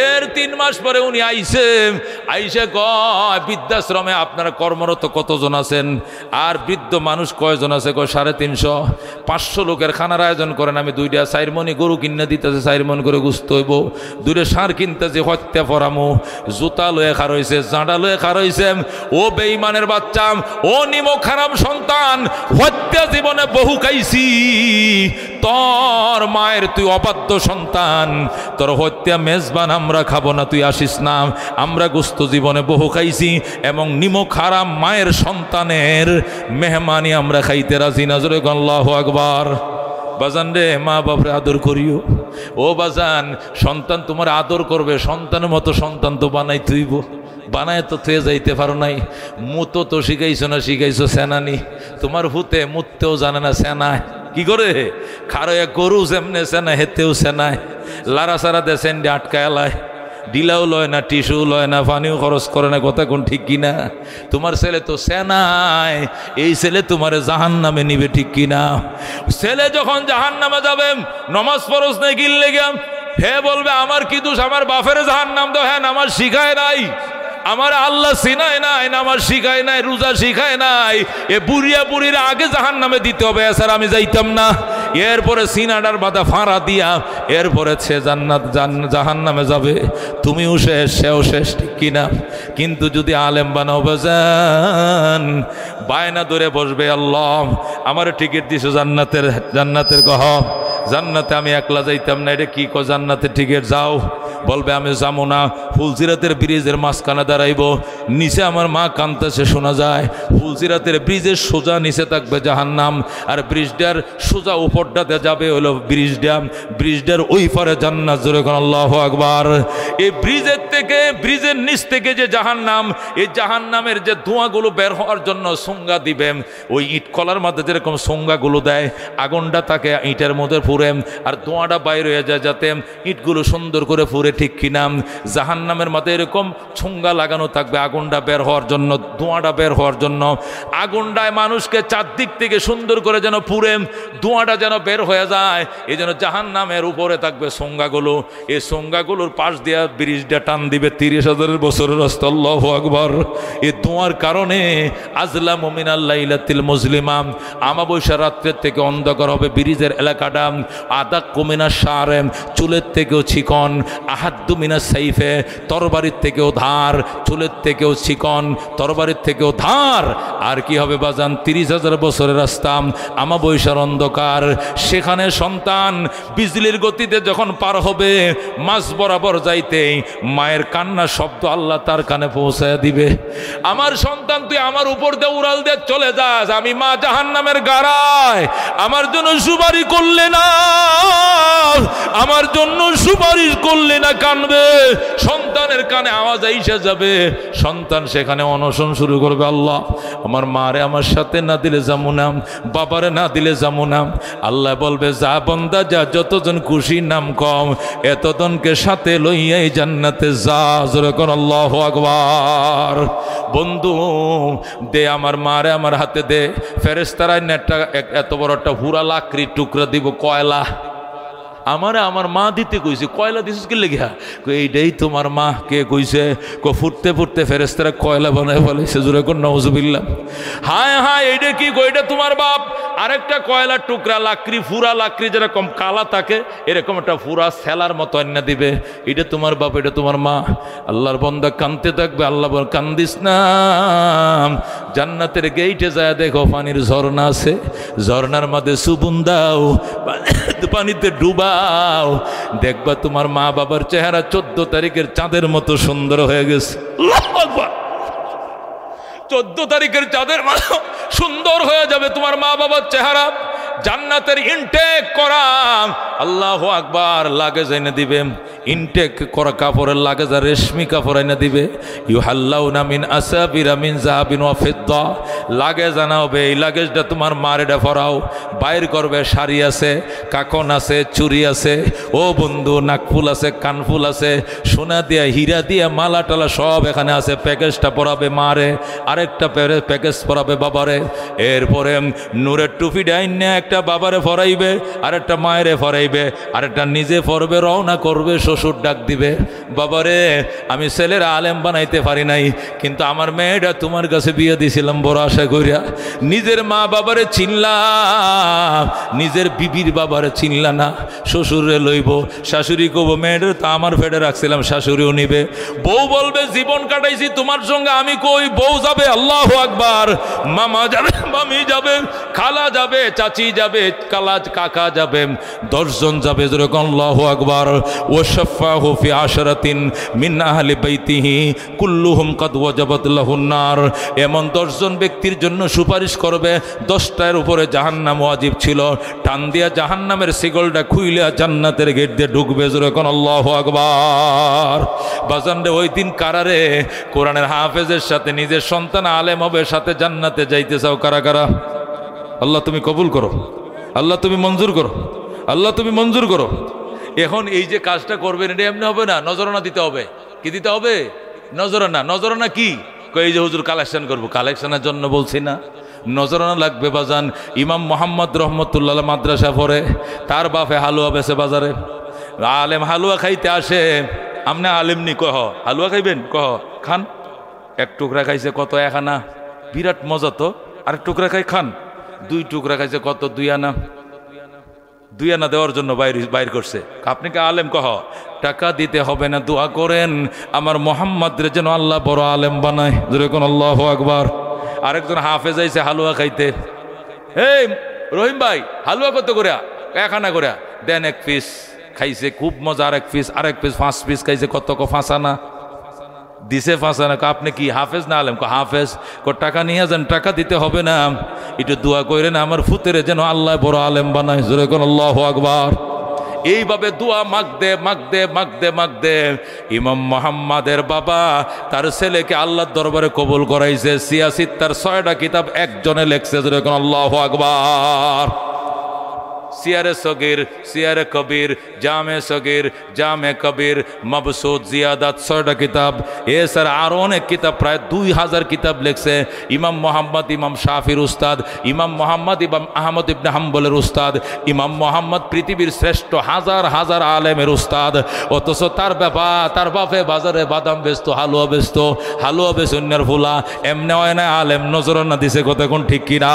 এর 3 মাস পরে উনি আইসে কয়, বৃদ্ধাশ্রমে আপনারা কর্মরত কতজন আছেন, আর বৃদ্ধ মানুষ কয়জন আছে? কয় 350। 500 লোকের খানার আয়োজন করেন, আমি 2টা 4 মণি গরু কিনে দিতেছে, 4 মণ করে গুস্ত হইব, 2টা ষাঁড় কিনতেছে, হত্যা পরামো, জুতা লয়ে খারইছে, জাঁডা লয়ে খারইছে। ও বেঈমানের বাচ্চা, ও নিমক হারাম সন্তান, হত্যা জীবনে বহু খাইছি, তোর মায়ের তুই অবাধ্য সন্তান, তোর হত্যা মেজবান আমরা খাবো না, তুই আসিস না, আমরা গোস্ত জীবনে বহু খাইছি, এবং নিমক হারাম মায়ের সন্তানের মেহমানি আমরা খাইতে রাজি না। জোরে আল্লাহু আকবার। বাজান রে, মা বাপরে আদর করিও। ও বাজান, সন্তান তোমার আদর করবে, সন্তানের মতো সন্তান তো বানাই তুইব, বানায় তো তুই যাইতে পারো নাই। মুতো তো শিখাইছো না, শিখাইছো সেনানি, তোমার হুতে মুততেও জানে না, সেনায় কি করে খারো এক গরু যেমনে সেনা, হেতেও সেনায়, লারা সারা দে সেন্ডে আটকা এলায়, ডিলাও লয় না, টিস্যু লয় না, পানিও খরচ করে না, কথা কোন ঠিক কিনা? তোমার ছেলে তো সেনায়, এই ছেলে তোমার জাহান নামে নিবে, ঠিক কিনা? ছেলে যখন জাহান নামে যাবে, নমাজ ফরজ নেই গিললে গেম, হে বলবে আমার কি দোষ, আমার বাপের জাহান নাম তো, হ্যাঁ আমার শিখায় নাই, আমার আল্লাহ চিনায় নাই, আমার শিখায় নাই, রোজা শিখায় নাই, এ বুড়িয়া বুড়ির আগে জাহান নামে দিতে হবে, স্যার আমি যাইতাম না। এরপরে সিনাডার বাধা ফাঁড়া দিয়া এরপরে সে জাহান নামে যাবে, তুমিও শেষ, সেও শেষ, ঠিক কিনা? কিন্তু যদি আলেম বানাও বাজান, বায়না ধরে বসবে, আল্লাহ আমার টিকিট দিছো জান্নাতের কহ, জান্নাতে আমি একলা যাইতাম না, এটা কি কো জান্নাতে টিকিট, যাও। বলবে আমি যাবো না। ফুলসিরাতের ব্রিজের মাঝখানে দাঁড়াইব, নিচে আমার মা কাঁদতেছে শোনা যায়, ফুলসিরাতের ব্রিজের সোজা নিচে থাকবে জাহান্নাম, আর ব্রিজটার সোজা উপরটাতে যাবে হলো ব্রিজটার ওই পারে জান্নাত। জোরে কোন আল্লাহু আকবার। এই ব্রিজের থেকে, ব্রিজের নিচ থেকে যে জাহান্নাম, এই জাহান্নামের যে ধোঁয়াগুলো বের হওয়ার জন্য সংজ্ঞা দিবে, ওই ইট কলার মধ্যে যেরকম সংজ্ঞাগুলো দেয়, আগুনটা তাকে ইটের মধ্যে ফুরে আর ধোঁয়াটা বাইরে হয়ে যায়, যাতে ইটগুলো সুন্দর করে ফুরে জোরে ঠিক কিনা? জাহান্নামের মধ্যে এরকম ছোঙ্গা লাগানো থাকবে আগুনটা বের হওয়ার জন্য, ধোঁয়াটা বের হওয়ার জন্য। আগুনটায় মানুষকে চারদিক থেকে সুন্দর করে যেন পুড়ে ধোঁয়াটা যেন বের হয়ে যায়, এই জন্য জাহান্নামের উপরে থাকবে ছোঙ্গাগুলো। এই ছোঙ্গাগুলোর পাশ দিয়ে ব্রিজটা টান দিবে 30,000 বছরের রাস্তা। আল্লাহু আকবার। এই ধোঁয়ার কারণে আজলামু মিনাল লাইলাতিল মুজলিমা, আমাবস্যা রাত্রের থেকে অন্ধকার হবে ব্রিজের এলাকাটা। আদাক্কু মিনাশ শারে, চুলের থেকেও চিকন। আহাদ্দু মিনাস সাইফে, তরবারির থেকেও ধার, চুলের থেকেও চিকন, তরবারির থেকেও ধার। আর কি হবে বাজান? 30,000 বছরের রাস্তা, আমাবস্যার অন্ধকার। সেখানে সন্তান বিজলির গতিতে যখন পার হবে, মাঝ বরাবর যাইতেই মায়ের কান্না শব্দ আল্লাহ তার কানে পৌঁছায় দিবে। আমার সন্তান, তুই আমার উপর দিয়ে উড়াল দিয়ে চলে যাস, আমি মা জাহান্নামের গাড়ায়। আমার জন্য সুপারিশ করলে না, আমার জন্য সুপারিশ করলে না, কানবে। সন্তানের কানে আওয়াজ আইসা যাবে, সন্তান সেখানে অনশন শুরু করবে। আল্লাহ, আমার মারে আমার সাথে না দিলে যাবো না, বাবারে না দিলে যাবো না। আল্লাহ বলবে, যা বন্দা যা, যতজন খুশি নাম কম, এতজনকে সাথে লইয়াই জান্নাতে যা। যেরকম আল্লাহু আকবার। বন্ধু দে আমার মারে আমার হাতে দে। ফেরেশতারা এত বড় একটা পুরা লাকড়ির টুকরা দিব, কয়লা। আমারে আমার মা দিতে কইছে। কয়লা দিছিস কি লেগা? এইটাই তোমার মা। কে কইছে? ফুটতে ফুটতে ফেরেশতারা কয়লা বানায় ফেলেছে। জোরে কোন নাউজুবিল্লাহ। হায় হায়, এইটা কি? এটা তোমার বাপ। আরেকটা কয়লার টুকরা, লাকড়ি, ফুরা লাকড়ি যেরকম কালা থাকে, এরকম একটা ফুরা সেলার মতো আন্না দিবে। এটা তোমার বাপ, এটা তোমার মা। আল্লাহর বান্দা কানতে থাকবে। আল্লাহ বল, কান্দিস না, জান্নাতের গেইটে যায় দেখো পানির ঝর্ণা আছে, ঝর্ণার মধ্যে সুবুন দাও, পানিতে ডুবাও, দেখবা তোমার মা বাবার চেহারা 14 তারিখের চাঁদের মতো সুন্দর হয়ে গেছে। আল্লাহু আকবার। 14 তারিখের চাঁদের মতো সুন্দর হয়ে যাবে তোমার মা বাবার চেহারা। জান্নাতের ইনটেক করা, আল্লাহু আকবার, লাগেজ এনে দিবে। ইনটেক করা কাপড়ের লাগেজ আর রেশমি কাপড় এনে দিবে। ইউহাল্লাউনা মিন আসাবিরা মিন যাহাবিন ওয়া ফিদ্দা, লাগেজ আনা হবে। এই লাগেজটা তোমার মার এটা ফরাও। বাইর করবে, শাড়ি আছে, কাকন আছে, চুড়ি আছে, ও বন্ধু নাকফুল আছে, কানফুল আছে, সোনা দিয়া হীরা দিয়া মালা টালা সব এখানে আছে। প্যাকেজটা পরাবে মারে, আরেকটা প্যাকেজ পরাবে বাবারে। এরপরে নূরের টুপি ডাইনে একটা বাবারে ফরাইবে, আরেকটা মায়েরে ফরাইবে, আরেকটা নিজে পরবে। রওনা করবে, শ্বশুর ডাক দিবে, বাবারে আমি ছেলের আলেম বানাইতে পারি নাই, কিন্তু আমার মেয়েটা তোমার কাছে বিয়ে দিয়েছিলাম বড় আশা করিয়া। নিজের মা বাবারে চিনলাম, নিজের বিবির বাবারে চিনলা না। শ্বশুরে লইব, শাশুড়ি কব মেয়েটা তো আমার ফেডে রাখছিলাম, শাশুড়িও নিবে। বউ বলবে, জীবন কাটাইছি তোমার সঙ্গে, আমি কই বউ যাবে। আল্লাহু আকবার। মামা যাবে, মামি যাবে, খালা যাবে, চাচি যাবে, কাকা যাবে, 10 জন যাবে। যেরকম আল্লাহু আকবার। ওয়াশাফাহু ফি আশরাতিন মিন আহলি বাইতিহি কুল্লুহুম কাদ ওয়াজাবাত লাহুন নার। এমন 10 জন ব্যক্তির জন্য সুপারিশ করবে। 10টার উপরে জাহান্নাম ওয়াজিব ছিল। টান দিয়া জাহান্নামের শিকলটা খুইলে জান্নাতের গেট দিয়ে ঢুকবে। যেরকম আল্লাহু আকবার। বাজানরে ওই দিন কারারে কোরআনের হাফেজের সাথে নিজের সন্তান আলেম হবে, সাথে জান্নাতে যাইতে চাও কারা কারা? আল্লাহ তুমি কবুল করো, আল্লাহ তুমি মঞ্জুর করো, আল্লাহ তুমি মঞ্জুর করো। এখন এই যে কাজটা করবেন, এটা এমনি হবে না, নজরানা দিতে হবে। কি দিতে হবে? নজরানা। নজরানা কি? এই যে হুজুর কালেকশন করবো, কালেকশনের জন্য বলছি না, নজরানা লাগবে বাজান। ইমাম মোহাম্মদ রহমতুল্লাহ মাদ্রাসা পড়ে, তার বাপে হালুয়া বেছে বাজারে। আলেম হালুয়া খাইতে আসে, আমনে আলেম নি, কহ হালুয়া খাইবেন, কহ খান। এক টুকরা খাইছে কত? 1 আনা। বিরাট মজা তো। আরেক টুকরা খাই, খান। 2 টুকরা খাইছে কত? 2 আনা। 2 আনা দেওয়ার জন্য বাইর করছে। আপনি কে আলেম? কহ টাকা দিতে হবে না, দোয়া করেন আমার মোহাম্মদের যেন আল্লাহ বড় আলেম বানায়। যেরকম আল্লাহু আকবার। আরেকজন হাফেজ আইছে হালুয়া খাইতে। এই রহিম ভাই, হালুয়া কত করে? 1 আনা করে দেন। 1 পিস খাইছে, খুব মজা। আরেক পিস 5 পিস খাইছে। কত? 5 আনা দিছে। 5 আনা। আপনি কি হাফেজ না আলেম? হাফেজ। টাকা নিয়ে যান, টাকা দিতে হবে না, একটু দোয়া করেন আমার ফুতেরে যেন আল্লাহ বড় আলেম বানায়। যেরকম আল্লাহু আকবার। এইভাবে দোয়া মাগদে মাগদে মাগদে মাগদে ইমাম মোহাম্মদের বাবা তার ছেলেকে আল্লাহর দরবারে কবুল করাইছে। সিয়াসিত তার 6টা কিতাব একজনে লেখছে। যেরকম আল্লাহু আকবার। সিয়ারে সগীর, সিয়ারে কবির, জামে সগীর, জামে কবির, মবসুদ, জিয়াদাত, 6টা কিতাব। এছাড়া আরও অনেক কিতাব, প্রায় 2000 কিতাব লিখছে ইমাম মোহাম্মদ, ইমাম শাফির উস্তাদ, ইমাম মোহাম্মদ ইমাম আহমদ ইবনে হাম্বলের উস্তাদ, ইমাম মোহাম্মদ পৃথিবীর শ্রেষ্ঠ হাজার হাজার আলেমের উস্তাদ। অথচ তার বাপে বাজারে বাদাম বেচতো, হালুয়া বেচ অন্যের ফুলা, এমনি হয় না আলেম নজরানা দিছে কথা কোন ঠিক কিনা?